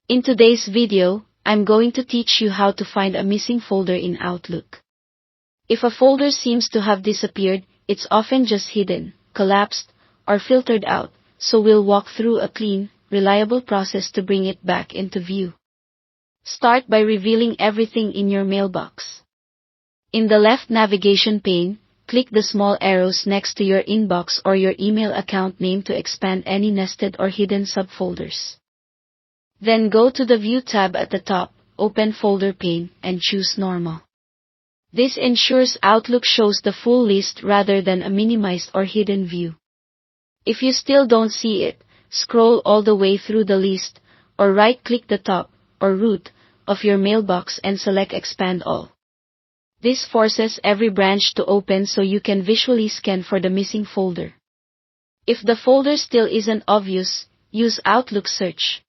In today's video, I'm going to teach you how to find a missing folder in Outlook. If a folder seems to have disappeared, it's often just hidden, collapsed, or filtered out, so we'll walk through a clean, reliable process to bring it back into view. Start by revealing everything in your mailbox. In the left navigation pane, click the small arrows next to your inbox or your email account name to expand any nested or hidden subfolders. Then go to the View tab at the top, open Folder pane, and choose Normal. This ensures Outlook shows the full list rather than a minimized or hidden view. If you still don't see it, scroll all the way through the list, or right-click the top, or root, of your mailbox and select Expand All. This forces every branch to open so you can visually scan for the missing folder. If the folder still isn't obvious, use Outlook Search.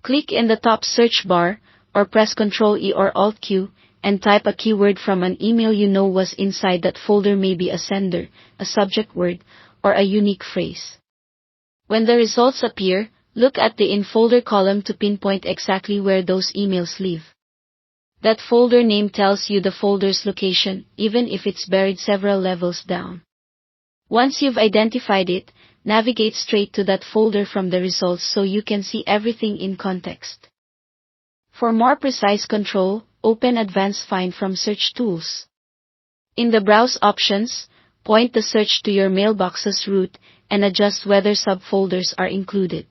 Click in the top search bar, or press Ctrl-E or Alt-Q, and type a keyword from an email you know was inside that folder, maybe a sender, a subject word, or a unique phrase. When the results appear, look at the In Folder column to pinpoint exactly where those emails live. That folder name tells you the folder's location, even if it's buried several levels down. Once you've identified it, navigate straight to that folder from the results so you can see everything in context. For more precise control, open Advanced Find from Search Tools. In the Browse options, point the search to your mailbox's root and adjust whether subfolders are included.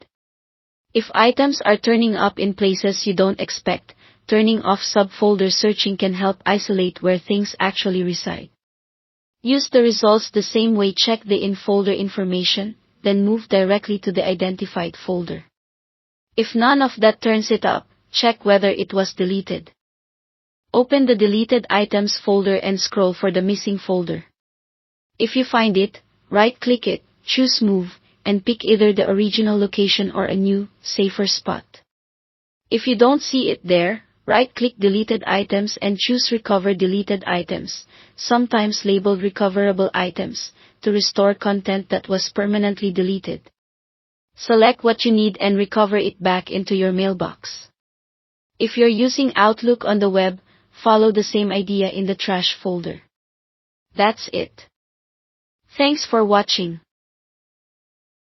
If items are turning up in places you don't expect, turning off subfolder searching can help isolate where things actually reside. Use the results the same way. Check the in-folder information, then move directly to the identified folder. If none of that turns it up, check whether it was deleted. Open the Deleted Items folder and scroll for the missing folder. If you find it, right-click it, choose Move, and pick either the original location or a new, safer spot. If you don't see it there, right-click Deleted Items and choose Recover Deleted Items, sometimes labeled Recoverable Items, to restore content that was permanently deleted. Select what you need and recover it back into your mailbox. If you're using Outlook on the web, follow the same idea in the Trash folder. That's it. Thanks for watching.